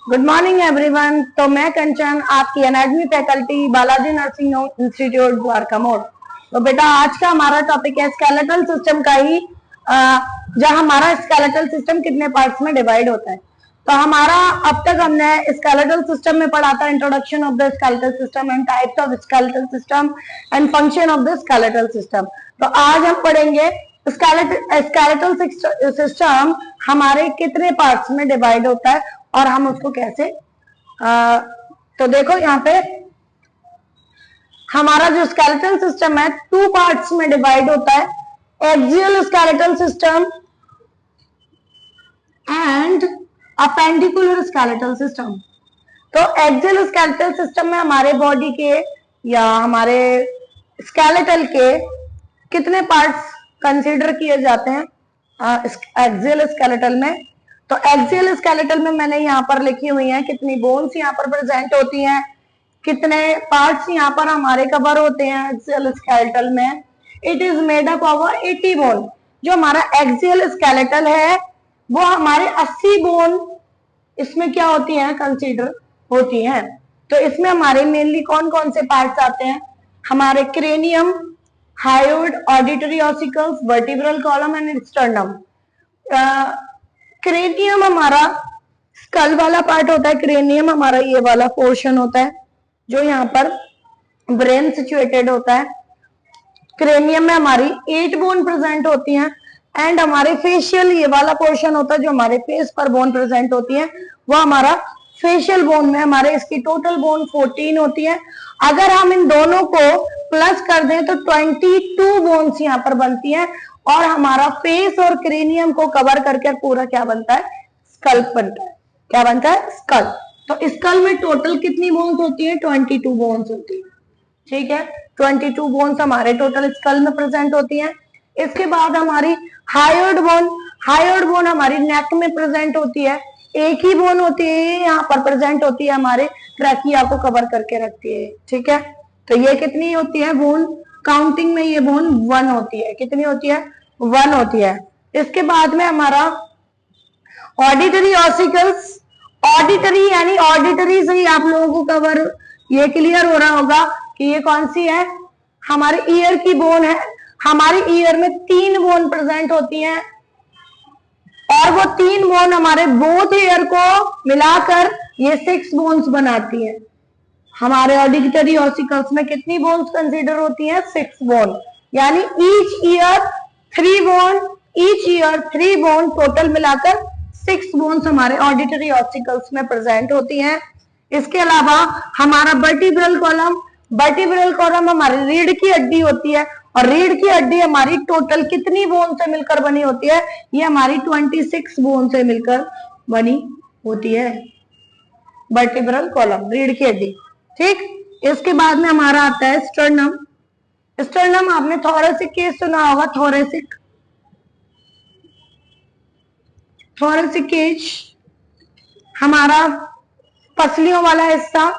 Good morning everyone. तो मैं कंचन, आपकी anatomy faculty, Balaji nursing institute Dwarka मोड़। तो बेटा आज का हमारा टॉपिक है स्केलेटल सिस्टम का ही, जहां हमारा स्केलेटल सिस्टम कितने पार्ट्स में डिवाइड होता है। तो हमारा अब तक हमने स्केलेटल सिस्टम में पढ़ा था introduction of the skeletal system and types of skeletal system and function of the skeletal system. तो आज हम पढ़ेंगे स्केलेटल सिस्टम हमारे कितने पार्ट्स में डिवाइड होता है और हम उसको कैसे तो देखो यहाँ पे हमारा जो स्केलेटल सिस्टम है 2 पार्ट्स में डिवाइड होता है, axial skeletal system and appendicular skeletal system. तो एक्सियल स्केलेटल सिस्टम में हमारे बॉडी के या हमारे स्केलेटल के कितने पार्ट्स कंसीडर किए जाते हैं एक्सियल स्केलेटल में। तो एक्सियल स्केलेटल में मैंने यहाँ पर लिखी हुई है कितनी बोन्स यहाँ पर प्रेजेंट होती हैं, कितने पार्ट्स यहाँ पर हमारे कवर होते हैं एक्सियल स्केलेटल में। It is made up of 80 bone. जो हमारा एक्सियल स्केलेटल है वो हमारे 80 बोन इसमें क्या होती हैं, कंसीडर होती हैं। तो इसमें हमारे मेनली कौन कौन से पार्ट्स आते हैं, हमारे cranium, hyoid, auditory ossicles, vertebral column and sternum. Cranium हमारा स्कल वाला पार्ट होता है, क्रेनियम हमारा ये वाला पोर्शन होता है जो यहाँ पर ब्रेन सिचुएटेड होता है। क्रेनियम में हमारी 8 बोन प्रेजेंट होती हैं एंड हमारे फेशियल ये वाला पोर्शन होता है जो हमारे फेस पर बोन प्रेजेंट होती है, वो हमारा फेशियल बोन में हमारे इसकी टोटल बोन 14 होती है। अगर हम इन दोनों को प्लस कर दें तो 22 बोन्स यहाँ पर बनती हैं और हमारा फेस और क्रेनियम को कवर करके पूरा क्या बनता है, स्कल बनता है। क्या बनता है, स्कल। तो स्कल में टोटल कितनी बोन्स होती है, 22 बोन्स होती है। ठीक है, 22 बोन्स हमारे टोटल स्कल में प्रेजेंट होती हैं। इसके बाद हमारी हायोइड बोन हमारी नेक में प्रेजेंट होती है, एक ही बोन होती है यहाँ पर प्रेजेंट होती है, हमारे ट्रैकिया को कवर करके रखती है। ठीक है, तो ये कितनी होती है बोन, काउंटिंग में ये बोन 1 होती है। कितनी होती है, 1 होती है। इसके बाद में हमारा ऑडिटरी ऑसिकल्स, ऑडिटरी यानी ऑडिटरी से ही आप लोगों को कवर ये क्लियर हो रहा होगा कि ये कौन सी है, हमारे ईयर की बोन है। हमारी ईयर में 3 बोन प्रेजेंट होती हैं और वो 3 बोन हमारे बोथ ईयर को मिलाकर ये 6 बोन्स बनाती हैं। हमारे ऑडिटरी ऑसिकल्स में कितनी बोन्स कंसीडर होती हैं, 6 बोन, यानी ईच ईयर 3 बोन टोटल मिलाकर 6 बोन्स हमारे ऑडिटरी ऑसिकल्स में प्रेजेंट होती हैं। इसके अलावा हमारा वर्टिब्रल कॉलम हमारी रीढ़ की हड्डी होती है और रीढ़ की हड्डी हमारी टोटल कितनी बोन से मिलकर बनी होती है, ये हमारी 26 बोन से मिलकर बनी होती है वर्टिब्रल कॉलम, रीढ़ की हड्डी। ठीक, इसके बाद में हमारा आता है स्टर्नम। आपने थोरेसिक केस सुना होगा, थोरेसिक केज हमारा पसलियों वाला हिस्सा,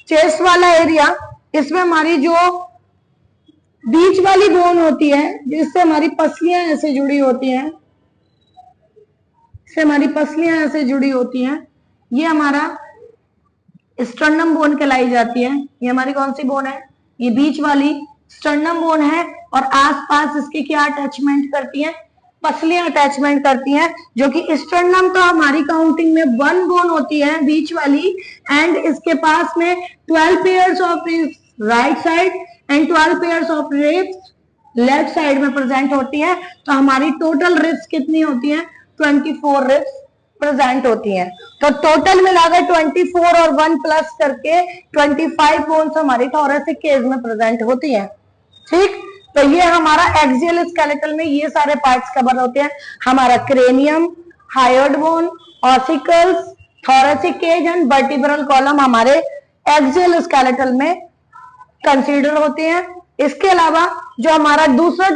चेस्ट वाला एरिया। इसमें हमारी जो बीच वाली बोन होती है जिससे हमारी पसलियां ऐसे जुड़ी होती हैं, ये हमारा स्टर्नम बोन कहलाई जाती है। ये हमारी कौन सी बोन है, ये बीच वाली स्टर्नम बोन है और आसपास इसके क्या अटैचमेंट करती है, पसलियां अटैचमेंट करती हैं। जो कि स्टर्नम तो हमारी काउंटिंग में 1 बोन होती है बीच वाली एंड इसके पास में 12 pairs of right side and 12 pairs of ribs left side में प्रेजेंट होती है। तो हमारी टोटल रिब्स कितनी होती है, 24 रिब्स प्रेजेंट होती हैं। तो टोटल मिलाकर 24 और 1 प्लस करके 25 बोन्स हमारी थोरेसिक केज में प्रेजेंट होती हैं। ठीक, तो ये हमारा एक्सियल स्केलेटल में ये सारे पार्ट्स कवर होते हैं। हमारा cranium, hyoid bone, ossicles, thoracic cage and vertebral column हमारे एक्सियल स्केलेटल में कंसीडर होते हैं। इसके अलावा जो हमारा दूसरा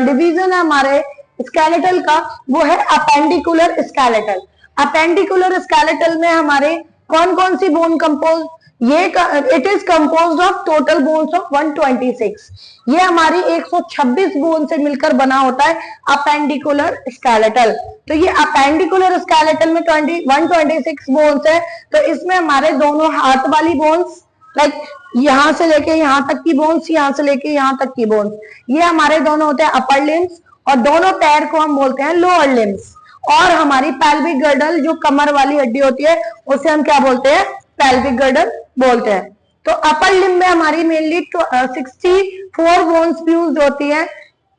डिवीजन है हमारे स्केलेटल का, वो है अपेंडिकुलर स्केलेटल। अपेंडिकुलर स्केलेटल में हमारे कौन कौन सी बोन कंपोज ये it is composed of total bones of 126। ये हमारी 126 बोन से मिलकर बना होता है अपेंडिकुलर स्केलेटल। तो ये अपेंडिकुलर स्केलेटल में 126 बोन्स है। तो इसमें हमारे दोनों हाथ वाली बोन्स, लाइक यहां से लेके यहां तक की बोन्स, यहां से लेके यहां तक की बोन्स, ये हमारे दोनों होते हैं अपर लिम्स, और दोनों पैर को हम बोलते हैं लोअर लिम्स। और हमारी पेल्विक गर्डल जो कमर वाली हड्डी होती है उसे हम क्या बोलते हैं, पेल्विक गर्डल बोलते हैं। तो अपर लिम्ब में हमारी मेनली 64 बोन्स फ्यूज होती है।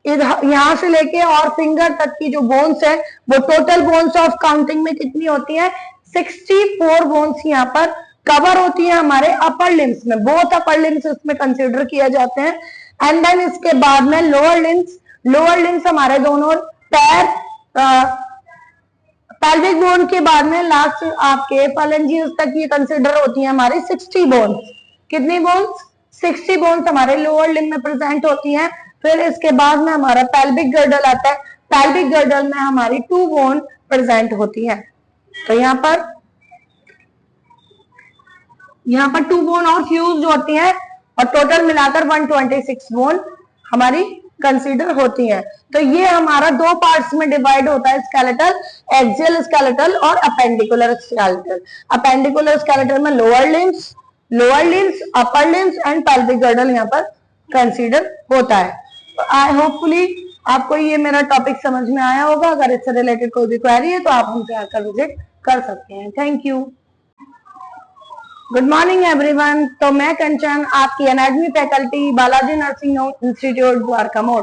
यहां से लेके और फिंगर तक की जो बोन्स है वो टोटल बोन्स ऑफ काउंटिंग में कितनी होती है, 64 बोन्स यहाँ पर कवर होती है हमारे अपर लिम्स में। बोथ अपर लिम्स इसमें कंसिडर किए जाते हैं। एंड देन इसके बाद में लोअर लिम्स हमारे दोनों पैर, पेल्विक बोन के बाद में लास्ट आपके फालेंजियस तक ये कंसिडर होती है हमारी 60 बोन्स। कितनी बोन्स, 60 बोन्स हमारे लोअर लिम्ब में प्रेजेंट होती हैं। फिर इसके बाद में हमारा पेल्विक गर्डल आता है। पेल्विक गर्डल में हमारी 2 बोन प्रेजेंट होती है। तो यहाँ पर 2 बोन और फ्यूज होती हैं, और टोटल मिलाकर 126 बोन हमारी कंसीडर होती हैं। तो ये हमारा 2 पार्ट्स में डिवाइड होता है स्केलेटल, एक्सियल स्केलेटल और अपेंडिकुलर स्केलेटल। अपेंडिकुलर स्केलेटल में lower limbs, upper limbs and pelvic girdle यहाँ पर कंसीडर होता है। तो आई होपफुली आपको ये मेरा टॉपिक समझ में आया होगा। अगर इससे रिलेटेड कोई भी क्वेरी है तो आप हमसे आकर विजिट कर सकते हैं। Thank you. Good morning everyone. तो मैं कंचन, आपकी anatomy faculty, Balaji nursing institute Dwarka मोड़।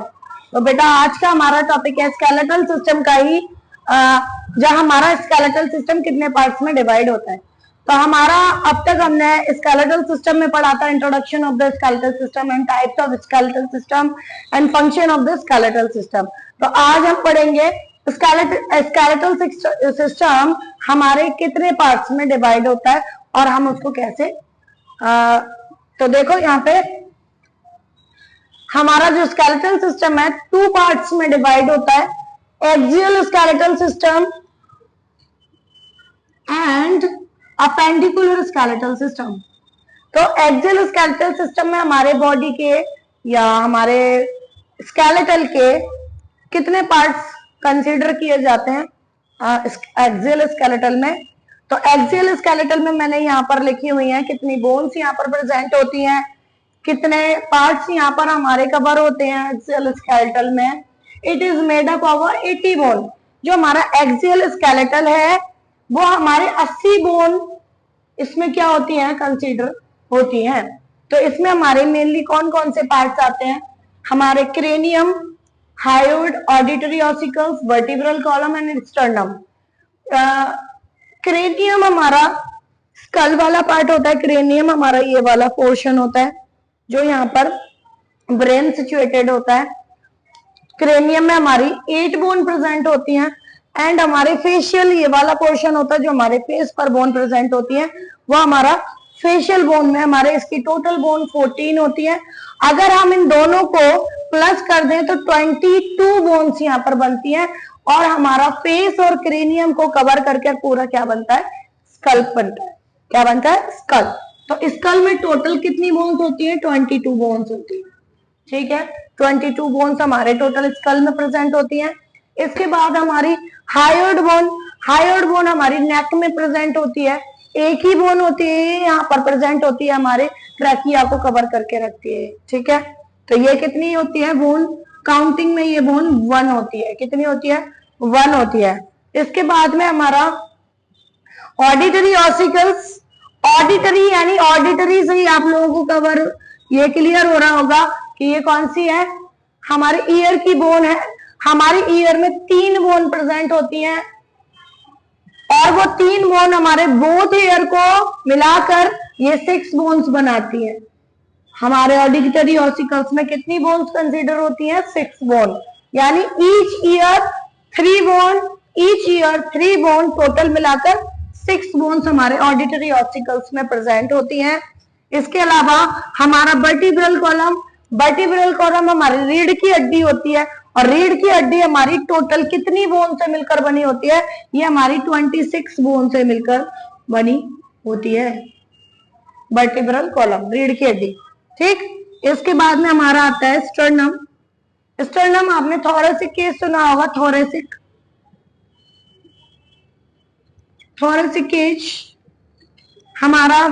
तो बेटा आज का हमारा टॉपिक है स्केलेटल सिस्टम का ही, जहां हमारा स्केलेटल सिस्टम कितने पार्ट्स में डिवाइड होता है। तो हमारा अब तक हमने स्केलेटल सिस्टम में पढ़ा था introduction of the skeletal system and types of skeletal system and function of the skeletal system. तो आज हम पढ़ेंगे स्केलेटल सिस्टम हमारे कितने पार्ट्स में डिवाइड होता है और हम उसको कैसे, तो देखो यहाँ पे हमारा जो स्केलेटल सिस्टम है 2 पार्ट्स में डिवाइड होता है, axial skeletal system and appendicular skeletal system. तो एक्सियल स्केलेटल सिस्टम में हमारे बॉडी के या हमारे स्केलेटल के कितने पार्ट्स कंसीडर किए जाते हैं एक्सियल स्केलेटल में। तो एक्सियल स्केलेटल में मैंने यहाँ पर लिखी हुई है कितनी बोन्स यहाँ पर प्रेजेंट होती हैं, कितने पार्ट्स यहाँ पर हमारे कवर होते हैं एक्सियल स्केलेटल में। It is made up of 80 bone. जो हमारा एक्सियल स्केलेटल है वो हमारे 80 बोन इसमें क्या होती हैं, कंसीडर होती हैं। तो इसमें हमारे मेनली कौन कौन से पार्ट्स आते हैं, हमारे cranium, hyoid, auditory ossicles, vertebral column and sternum. Cranium हमारा स्कल वाला पार्ट होता है। क्रेनियम हमारा ये वाला पोर्शन होता है जो यहाँ पर ब्रेन सिचुएटेड होता है। क्रेनियम में हमारी 8 बोन प्रेजेंट होती हैं। एंड हमारे फेशियल ये वाला पोर्शन होता है जो हमारे फेस पर बोन प्रेजेंट होती है, वो हमारा फेशियल बोन में हमारे इसकी टोटल बोन 14 होती है। अगर हम इन दोनों को प्लस कर दें तो 22 बोन्स यहाँ पर बनती हैं, और हमारा फेस और क्रेनियम को कवर करके पूरा क्या बनता है, स्कल बनता है। क्या बनता है, स्कल। तो स्कल में टोटल कितनी बोन्स होती है, 22 बोन्स होती है। ठीक है, 22 बोन्स हमारे टोटल स्कल में प्रेजेंट होती हैं। इसके बाद हमारी हायोइड बोन हमारी नेक में प्रेजेंट होती है। एक ही बोन होती है यहाँ पर प्रेजेंट होती है, हमारे ट्रैकिया को कवर करके रखती है। ठीक है, तो ये कितनी होती है बोन, काउंटिंग में ये बोन 1 होती है। कितनी होती है, 1 होती है। इसके बाद में हमारा ऑडिटरी ऑसिकल्स, ऑडिटरी यानी ऑडिटरी से ही आप लोगों को कवर ये क्लियर हो रहा होगा कि ये कौन सी है, हमारे ईयर की बोन है। हमारी ईयर में 3 बोन प्रेजेंट होती हैं, और वो 3 बोन हमारे बोथ ईयर को मिलाकर ये 6 बोन्स बनाती है। हमारे ऑडिटरी ऑसिकल्स में कितनी बोन्स कंसीडर होती हैं, 6 बोन, यानी ईच ईयर 3 बोन, टोटल मिलाकर 6 बोन्स हमारे ऑडिटरी ऑसिकल्स में प्रेजेंट होती हैं। इसके अलावा हमारा वर्टिब्रल कॉलम हमारी रीढ़ की हड्डी होती है, और रीढ़ की हड्डी हमारी टोटल कितनी बोन से मिलकर बनी होती है, ये हमारी 26 बोन से मिलकर बनी होती है। वर्टिब्रल कॉलम, रीढ़ की हड्डी। ठीक, इसके बाद में हमारा आता है स्टर्नम। स्टर्नम आपने थोरेसिक केस सुना होगा, थोरेसिक, थोरेसिक केज हमारा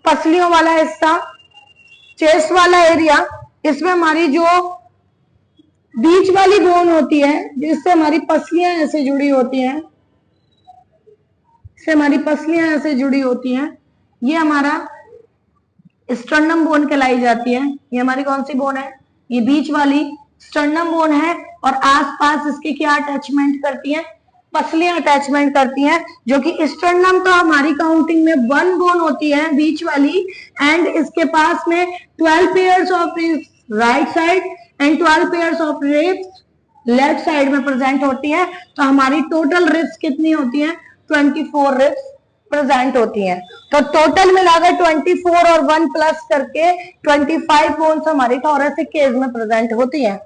पसलियों वाला हिस्सा, चेस्ट वाला एरिया। इसमें हमारी जो बीच वाली बोन होती है जिससे हमारी पसलियां ऐसे जुड़ी होती हैं, इससे हमारी पसलियां ऐसे जुड़ी होती हैं, ये हमारा स्टर्नम बोन कहलाई जाती है। ये हमारी कौन सी बोन है? ये बीच वाली स्टर्नम बोन है। और आसपास इसके क्या अटैचमेंट करती है? पसलियां अटैचमेंट करती हैं, जो कि स्टर्नम तो हमारी काउंटिंग में 1 बोन होती है बीच वाली, एंड इसके पास में 12 pairs of ribs right side and 12 pairs of ribs left side में प्रेजेंट होती है। तो हमारी टोटल रिब्स कितनी होती है? 24 रिब्स प्रेजेंट होती हैं। तो टोटल मिलाकर 24 और 1 प्लस करके 25 बोन्स हमारी थोरेसिक केज में प्रेजेंट होती हैं।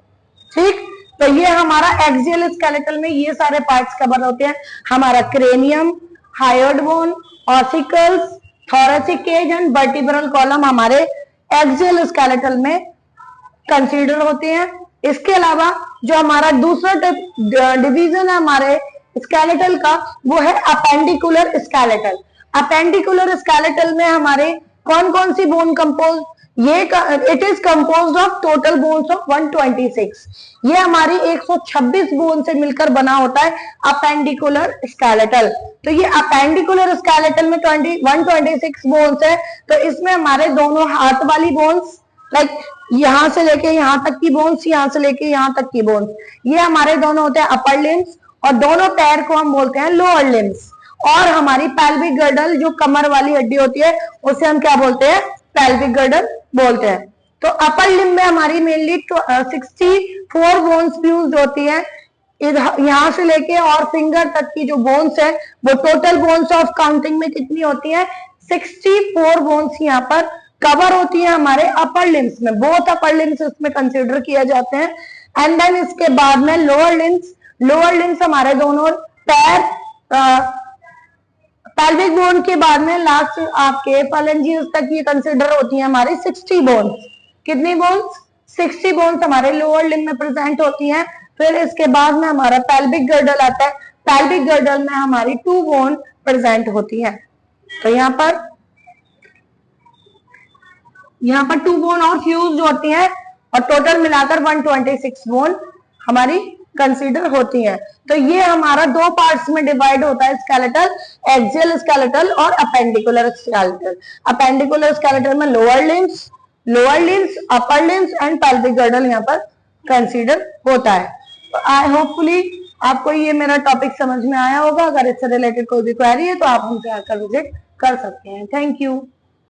ठीक, तो ये हमारा एक्सियल स्केलेटल में ये सारे पार्ट्स कवर होते हैं। हमारा cranium, hyoid bone, ossicles, thoracic cage and vertebral column हमारे एक्सियल स्केलेटल में कंसीडर होते हैं। इसके अलावा जो हमारा दूसरा डिवीजन है हमारे स्केलेटल का, वो है अपेंडिकुलर स्केलेटल। अपेंडिकुलर स्केलेटल में हमारे कौन कौन सी बोन कंपोज? ये it is composed of total bones of 126। ये हमारी 126 बोन से मिलकर बना होता है अपेंडिकुलर स्केलेटल। तो ये अपेंडिकुलर स्केलेटल में 126 बोन्स है। तो इसमें हमारे दोनों हाथ वाली बोन्स, लाइक यहां से लेके यहां तक की बोन्स, यहां से लेके यहां तक की बोन्स, ये हमारे दोनों होते हैं अपर लिम्स, और दोनों पैर को हम बोलते हैं लोअर लिम्स। और हमारी पेल्विक गर्डल जो कमर वाली हड्डी होती है उसे हम क्या बोलते हैं? पेल्विक गर्डल बोलते हैं। तो अपर लिम्ब में हमारी मेनली 64 बोन्स फ्यूज होती है। यहां से लेके और फिंगर तक की जो बोन्स है वो टोटल बोन्स ऑफ काउंटिंग में कितनी होती है? 64 बोन्स यहाँ पर कवर होती है हमारे अपर लिम्स में। बोथ अपर लिम्स इसमें कंसिडर किया जाते हैं। एंड देन इसके बाद में लोअर लिम्स। लोअर लिम्स हमारे दोनों पैर, पेल्विक बोन के बाद में लास्ट आपके फैलेंजियस तक ये कंसिडर होती है हमारी 60 बोन्स। कितनी बोन्स? 60 बोन्स हमारे लोअर लिम्ब में प्रेजेंट होती हैं। फिर इसके बाद में हमारा पेल्विक गर्डल आता है। पेल्विक गर्डल में हमारी 2 बोन प्रेजेंट होती है। तो यहाँ पर 2 बोन और फ्यूज होती हैं, और टोटल मिलाकर 126 बोन हमारी कंसीडर होती हैं। तो ये हमारा 2 पार्ट्स में डिवाइड होता है स्केलेटल, एक्सियल स्केलेटल और अपेंडिकुलर स्केलेटल। अपेंडिकुलर स्केलेटल में lower limbs, upper limbs and pelvic girdle यहाँ पर कंसीडर होता है। तो आई होपफुली आपको ये मेरा टॉपिक समझ में आया होगा। अगर इससे रिलेटेड कोई भी क्वेरी है तो आप हमसे आकर विजिट कर सकते हैं। Thank you.